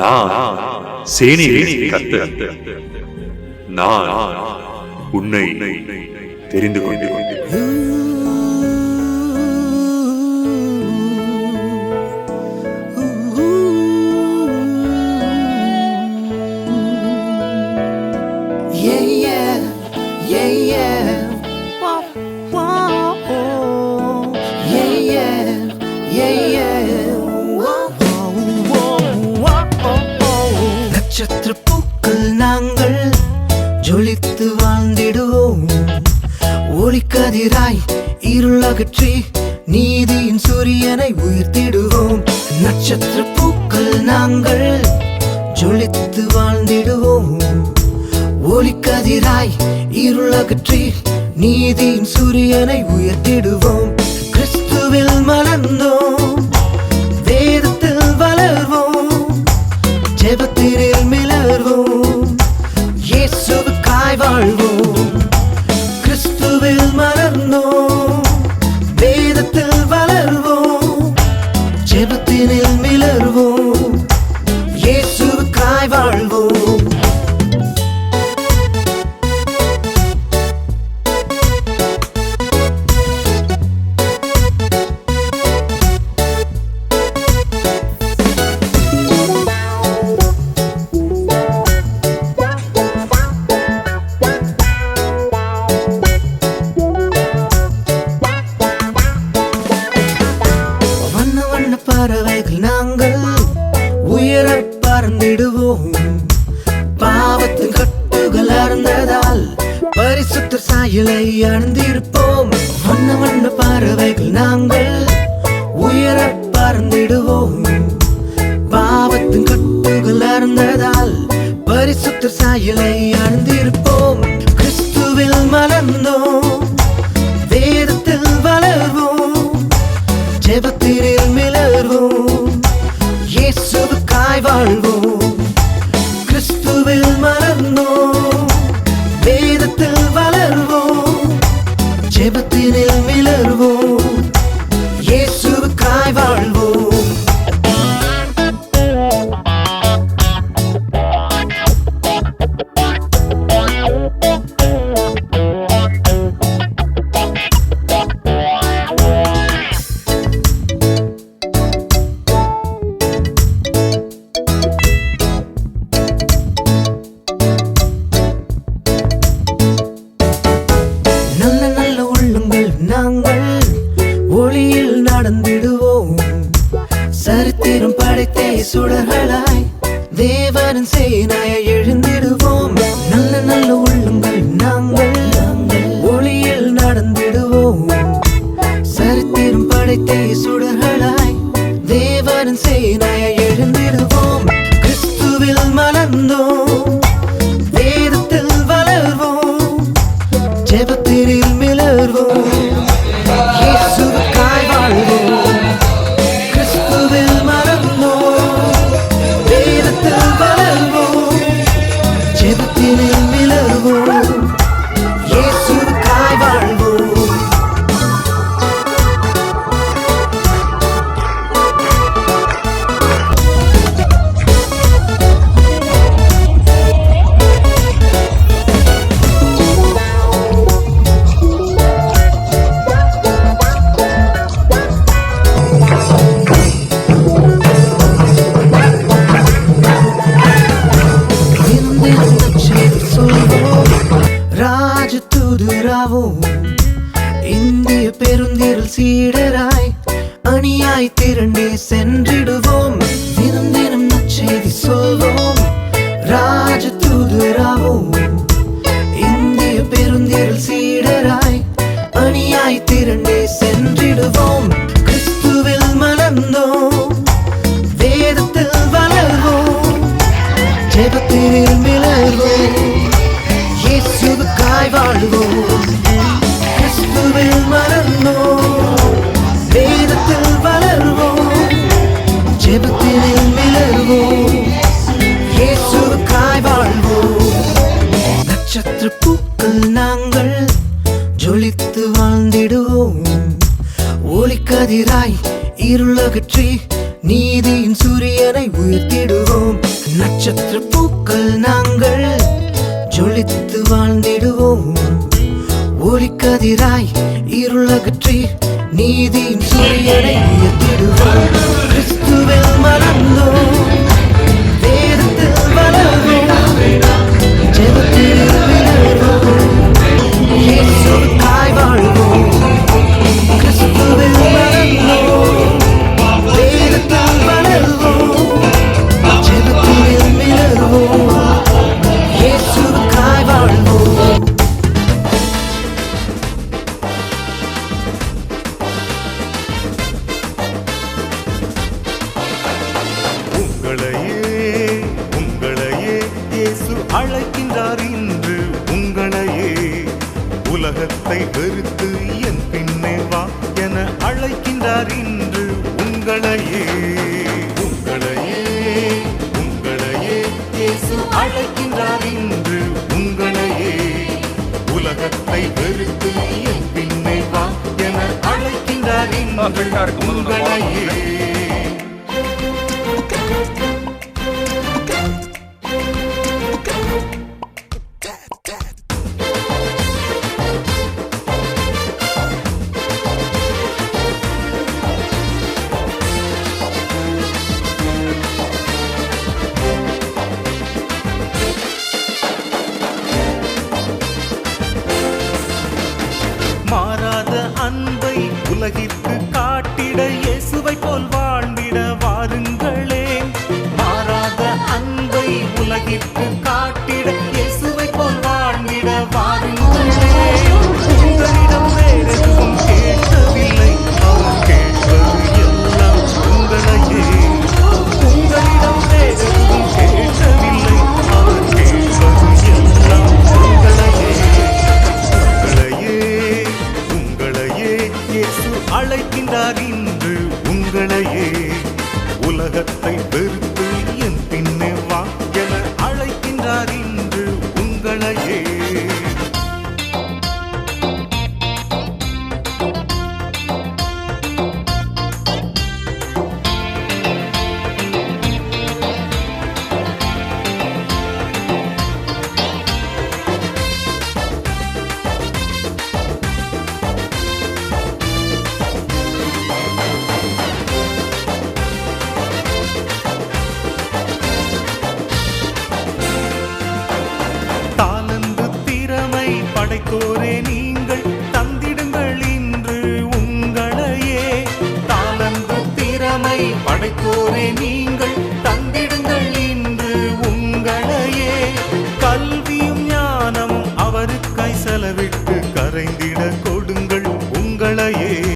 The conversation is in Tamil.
நான் சேனைகளின் கர்த்தர். நான் உன்னை தெரிந்து கொண்டேன். நட்சத்திர பூக்கள் நாங்கள் ஜொலித்து வாழ்ந்திடுவோம். ஒளிக்கதிராய் இருளகற்றி நீதியின் சூரியனை உயர்த்திடுவோம். நட்சத்திர பூக்கள் நாங்கள் ஜொலித்து வாழ்ந்திடுவோம். ஒளிக்கதிராய் இருளகற்றி நீதியின் சூரியனை உயர்த்திடுவோம். கிறிஸ்துவில் மலர்ந்தோம், வேதத்தில் வளர்வோம், ஜெபத்தினில் மிளர்வோம், இயேசுவுக்காய் வாழ்வோம். கிறிஸ்துவில் மலர்ந்தோம், வேதத்தில் வளர்வோம், ஜெபத்தினில் மிளர்வோம், இயேசுவுக்காய் வாழ்வோம். பறவைகள் நாங்கள் உயர பறந்திடுவோம். பாவத்தின் கட்டுகள் அறந்ததால் பரிசுத்த சாயலை அணிந்திருப்போம். வண்ண வண்ண பறவைகள் நாங்கள் உயர பறந்திடுவோம். பாவத்தின் கட்டுகள் அறந்ததால் பரிசுத்த சாயலை அணிந்திருப்போம். கிறிஸ்துவில் மலர்ந்தோம், வேதத்தில் வளர்வோம், ஜெபத்தினில் மிளர்வோம், இயேசுவுக்காய் வாழ்வோம். கிறிஸ்துவில் மலர்ந்தோம், வேதத்தில் வளர்வோம், ஜெபத்தினில் மிளர்வோம், இயேசுவுக்காய் வாழ்வோம். நாங்கள் ஒளியில் நடந்திடுவோம். சரித்திரம் படைத்தே சுடர்களாய் தேவனின் சேனையை எழுந்திடுவோம். நல்ல நல்ல உள்ளங்கள் நாங்கள் ஒளியில் நடந்திடுவோம். சரித்திரம் படைத்தே சுடர்களாய் தேவனின் சேனையை எழுந்திடுவோம். கிறிஸ்துவில் மலர்ந்தோம், வேதத்தில் வளர்வோம், ஜெபத்தினில் மிளர்வோம், இயேசுவுக்காய் வாழ்வோம். கிறிஸ்துவில் மலர்ந்தோம், வேதத்தில் வளர்வோம், ஜெபத்தினில் மிளர்வோம், இயேசுவுக்காய் வாழ்வோம். இந்திய பெருந்திரள் சீடராய் அணியாய் திரண்டே சென்றிடுவோம். தினம் தினம் நற்செய்தி சொல்வோம், ராஜ தூதராவோம். இந்திய பெருந்திரள் சீடராய் அணியாய் திரண்டே சென்றிடுவோம். கிறிஸ்துவில் மலர்ந்தோம், வேதத்தில் வளர்வோம், ஜெபத்தினில் மிளர்வோம், இயேசுவுக்காய் வாழ்வோம். கிறிஸ்துவில் மலர்ந்தோம், வேதத்தில் வளர்வோம், ஜெபத்தினில் மிளர்வோம், இயேசுவுக்காய் வாழ்வோம். நட்சத்திர பூக்கள் நாங்கள் ஜொலித்து வாழ்ந்திடுவோம். ஒளிக்கதிராய் இருளகற்றி நீதியின் சூரியனை உயர்த்திடுவோம். நட்சத்திர பூக்கள் நாங்கள் ஜொலித்து வாழ்ந்திடுவோம். ஒளிக்கதிராய் இருளகற்றி நீதியின் சூரியனை உயர்த்திடுவோம். கிறிஸ்துவில் மலர்ந்தோம், வேதத்தில் வளர்வோம், ஜெபத்தில் விளர்வோம், இயேசுவுக்காய் வாழ்வோம். கிறிஸ்துவில் மலர்ந்தோம், வேதத்தில் வளர்வோம், ஜெபத்தில் விளர்வோம், இயேசுவுக்காய் வாழ்வோம். உங்களையே இயேசு அழைக்கின்றார் இன்று. உங்களையே உலகத்தை வெறுத்து என் பின்னே வா என அழைக்கின்றார் இன்று. உங்களையே இயேசு அழைக்கின்றார் இன்று. உங்களையே உலகத்தை வெறுத்து என் பின்னே வா என அழைக்கின்றார் இன்று. உங்களையே மாறாத அன்பை உலகிற்கு காட்டிட இயேசுவை போல் வாழ்ந்திட வாருங்களே. மாறாத அன்பை உலகிற்கு காட்டிட இயேசுவை போல் வாழ்ந்திட வாருங்களே. உங்களிடம் வேறெதுவும் கேட்கவில்லை, அவர் கேட்பது எல்லாம் உங்களையே. உங்களிடம் வேறெதுவும் கேட்கவில்லை, அவர் கேட்பது எல்லாம் உங்களையே. இயேசு அழைக்கின்றார் இன்று. உங்களையே உலகத்தை வெறுத்து என் பின்னே வா என அழைக்கின்றார் இன்று. உங்களையே தாளந்து திறமை படைத்தோரே நீங்கள் தந்திடுங்கள் இன்று. உங்களையே தாளந்து திறமை படைத்தோரே நீங்கள் தந்திடுங்கள் இன்று. உங்களையே கல்வியும் ஞானமும் அவருக்காய் செலவிட்டு கரைந்திட கொடுங்கள்.